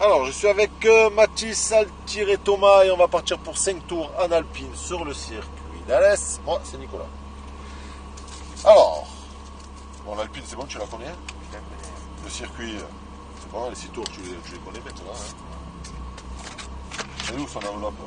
Alors, je suis avec Mathis, Altir et Thomas et on va partir pour 5 tours en Alpine sur le circuit d'Alès. Moi, c'est Nicolas. Alors, bon, l'Alpine, c'est bon, tu la connais? Le circuit, c'est bon, les 6 tours, tu les connais maintenant. Hein. Elle est où son enveloppe?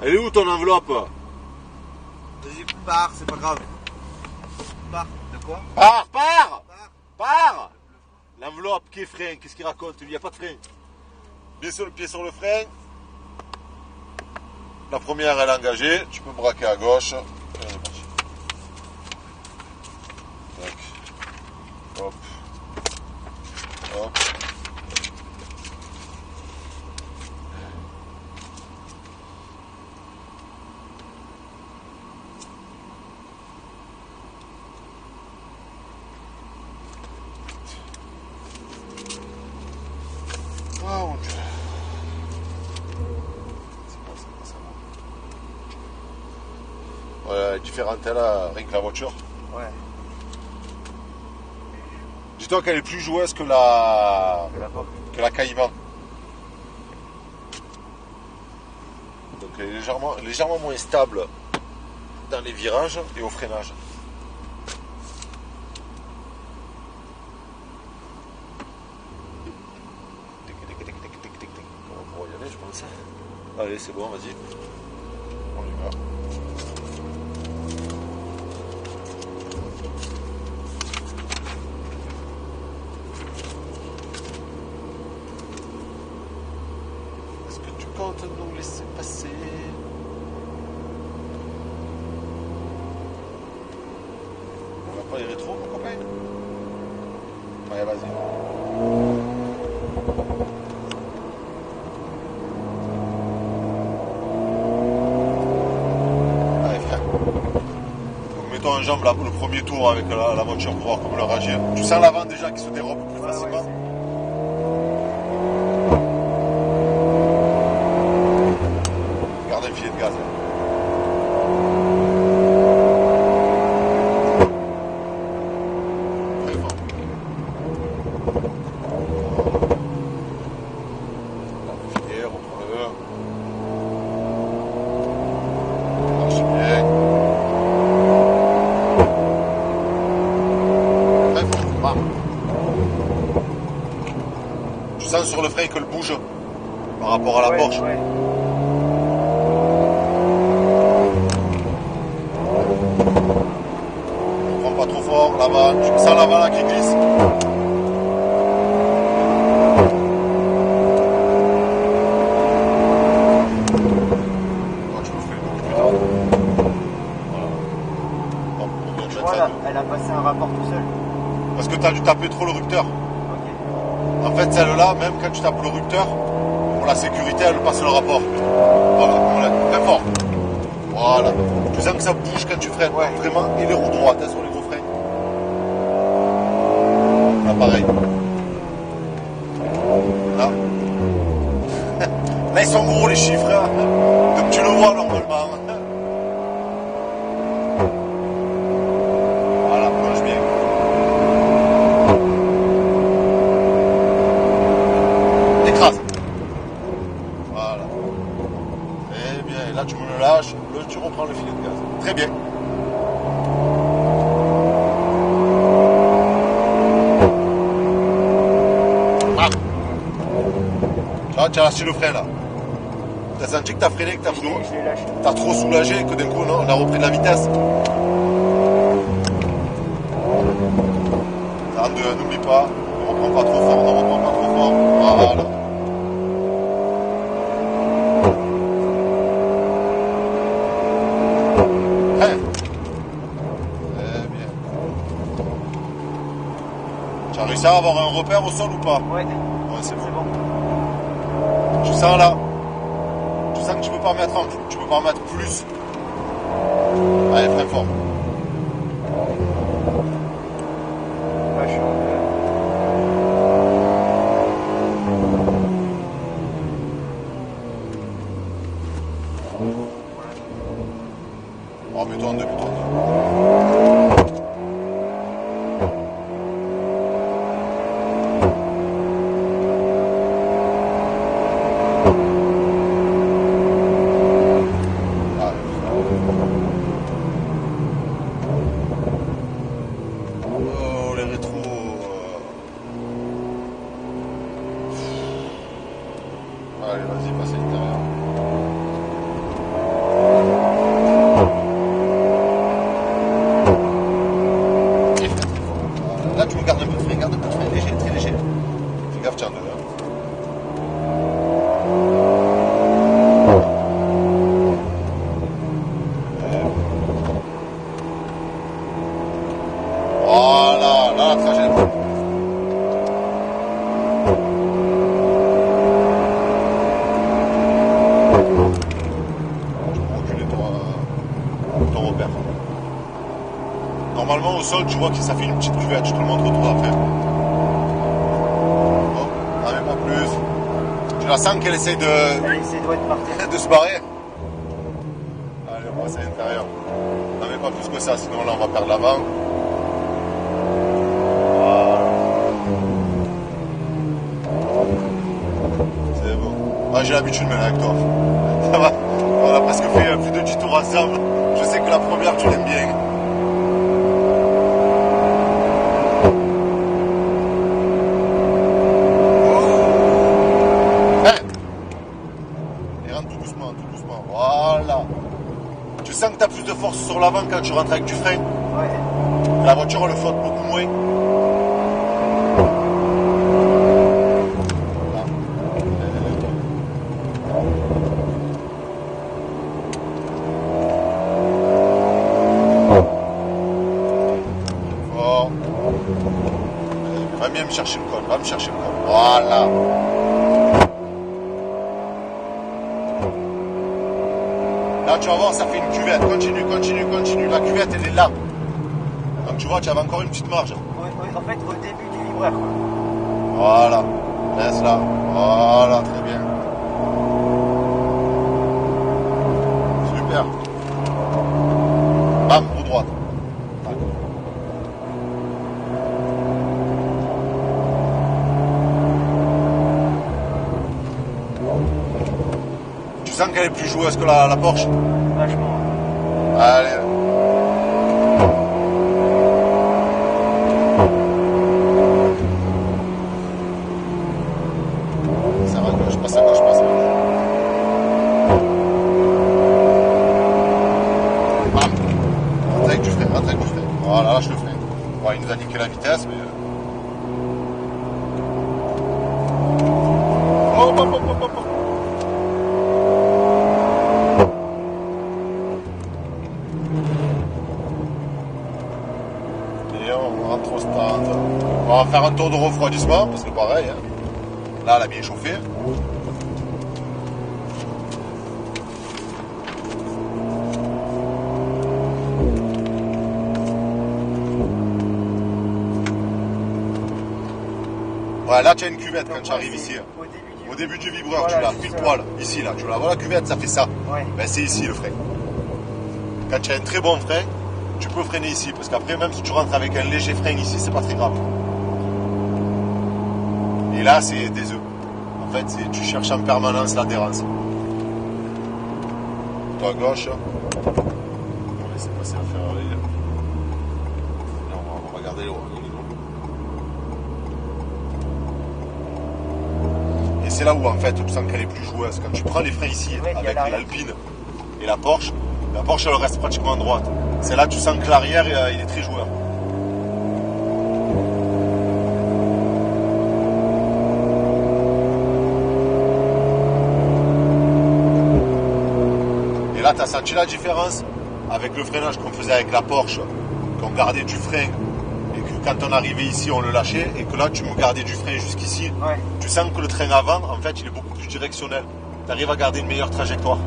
Elle est où ton enveloppe? Vas-y, pars, c'est pas grave. Pars, de quoi? Pars. L'enveloppe, qui est frein? Qu'est-ce qu'il raconte? Il n'y a pas de frein. Pied sur le frein. La première, elle est engagée. Tu peux braquer à gauche. Et on est parti. Tac. Hop. Hop. Oh mon Dieu. C'est bon, ça va. Ouais, elle est différente, elle, rien que la voiture. Ouais. Dis-toi qu'elle est plus joueuse que la Caïman. Donc elle est légèrement moins stable dans les virages et au freinage. On va y aller, je pense. Allez, c'est bon, vas-y. On y va. Est-ce que tu comptes nous laisser passer? On va pas les rétros, mon copain? Ouais, vas-y. En jambe là, le premier tour avec la voiture pour voir comment leur agir. Tu sens l'avant déjà qui se dérobe plus facilement. Garde un filet de gaz. Très fort. Le filet, reprends-le. Marche bien. Tu sens sur le frein que le bouge par rapport à la Porsche. Ouais. On prend pas trop fort, l'avant, tu sens l'avant là qui glisse. Oh, tu peux freiner beaucoup plus tard. Voilà. Hop, on vient de mettre Voilà, ça. elle a passé un rapport tout seul. Parce que tu as dû taper trop le rupteur. Ok. En fait, celle-là, même quand tu tapes le rupteur, pour la sécurité, elle passe le rapport. Voilà, très fort. Voilà. Tu sens que ça bouge quand tu freines. Ouais. Vraiment, et les roues droites hein, sur les gros freins. Là, pareil. Là. Là, ils sont gros les chiffres. Hein. Donc tu le vois normalement. Voilà, plonge bien. Écrase. Voilà. Eh bien, et là tu me le lâches, tu reprends le filet de gaz. Très bien. Ah. Là, tu as lâché le frein là. Tu as senti que tu as freiné, que tu Je l'ai lâché. as trop soulagé, que d'un coup on a repris de la vitesse. N'oublie pas, ne reprends pas trop fort, ne reprends pas trop fort. Voilà. Tu as réussi à avoir un repère au sol ou pas? Ouais. Ouais, c'est bon. C'est bon. Tu sens là. Tu sens que tu peux pas mettre tu peux pas mettre plus. Allez, très fort. Ouais, je suis en... Oh, mets-toi en deux, mets-toi en deux. Allez, vas-y, passe à l'intérieur. Là, tu me gardes un peu de frein, léger, très léger. Fais gaffe, tiens, voilà, là, ça j'ai le problème. Tu peux reculer ton repère. Normalement, au sol, tu vois que ça fait une petite cuvette. Je te le montre trop après. Bon, non, mais pas plus. Tu la sens qu'elle essaye de se barrer. Allez, on passe à l'intérieur. Non, mais pas plus que ça, sinon là, on va perdre l'avant. C'est bon. Ah, j'ai l'habitude maintenant avec toi. Ça va. On a presque fait plus de 10 tours ensemble. Je sais que la première, tu l'aimes bien. Et rentre tout doucement, tout doucement. Voilà. Tu sens que tu as plus de force sur l'avant quand tu rentres avec du frein. Ouais. La voiture, elle flotte beaucoup moins. Fort. Va bien me chercher le col, va me chercher le col. Voilà. Là, tu vas voir, ça fait une cuvette. Continue, continue, continue. La cuvette, elle est là. Donc, tu vois, tu avais encore une petite marge. En fait, au début du vibreur. Quoi. Voilà. Laisse là. Voilà, très bien. Super. Bam, roue droite. Tu sens qu'elle est plus joueuse que la Porsche? Vachement. Allez. Ça va, gauche, passe à gauche, passe à gauche. Bam. Rentre avec du frein, rentre avec du frein. Voilà, lâche le frein. Bon, il nous a niqué la vitesse, mais... Hop, hop, hop, hop, hop, hop. Et on rentre au stand. On va faire un tour de refroidissement, parce que pareil, hein. Là, elle a bien chauffé. Ouais, là, tu as une cuvette quand tu arrives ici. Au début du vibreur, voilà, tu l'as pile poil. Ici, là, tu la vois la cuvette, ça fait ça. Ouais. Ben, c'est ici le frein. Quand tu as un très bon frein, tu peux freiner ici. Parce qu'après, même si tu rentres avec un léger frein ici, c'est pas très grave. Et là, c'est des œufs. En fait, tu cherches en permanence l'adhérence. Toi à gauche. On va laisser passer la Ferrari. Là, on va regarder les roues. Et c'est là où, en fait, tu sens qu'elle est plus joueuse. Quand tu prends les freins ici, ouais, avec l'Alpine et la Porsche, elle reste pratiquement à droite. C'est là que tu sens que l'arrière, il est très joueur. Et là, tu as senti la différence avec le freinage qu'on faisait avec la Porsche, qu'on gardait du frein, et que quand on arrivait ici, on le lâchait, et que là, tu me gardais du frein jusqu'ici. Ouais. Tu sens que le train avant, en fait, il est beaucoup plus directionnel. Tu arrives à garder une meilleure trajectoire.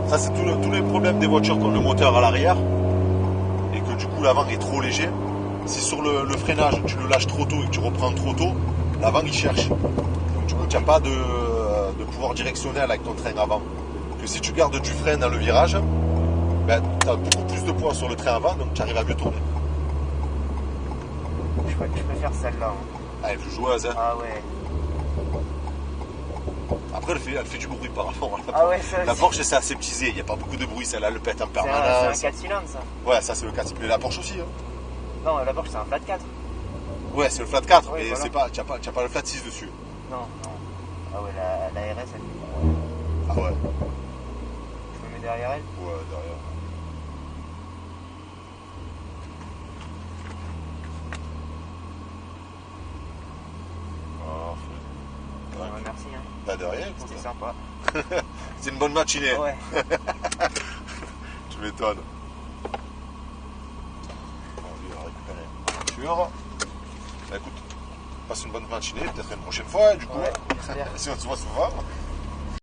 Ça, c'est tous les problèmes des voitures qui ont le moteur à l'arrière, et que du coup, l'avant est trop léger. Si sur le freinage, tu le lâches trop tôt et que tu reprends trop tôt, l'avant, il cherche. Donc, du coup, tu n'as pas de pouvoir directionnel avec ton train avant. Que si tu gardes du frein dans le virage, ben, tu as beaucoup plus de poids sur le train avant, donc tu arrives à mieux tourner. Je préfère celle-là. Hein. Ah, elle est plus joueuse, hein. Ah ouais. Après, elle fait du bruit par rapport à la Porsche. Ah ouais, la Porsche, c'est aseptisé, il n'y a pas beaucoup de bruit, celle-là, elle le pète en permanence. C'est un 4 cylindres, ça. Ouais, ça, c'est le 4 cylindres. Mais la Porsche aussi, hein. Non, la Porsche, c'est un flat 4. Ouais, c'est le flat 4, ouais, mais voilà. tu n'as pas le flat 6 dessus. Non. Ah ouais, la RS, elle fait bon. Ah ouais. Je me mets derrière elle. Ouais, derrière. Parfait. Ouais, merci. Hein. Bah de rien, C'était sympa. C'est une bonne matinée. Ouais. Tu m'étonnes. On va récupérer la voiture. Bah écoute, passe une bonne matinée, peut-être une prochaine fois, du coup. Ouais, j'espère. Si on se voit souvent.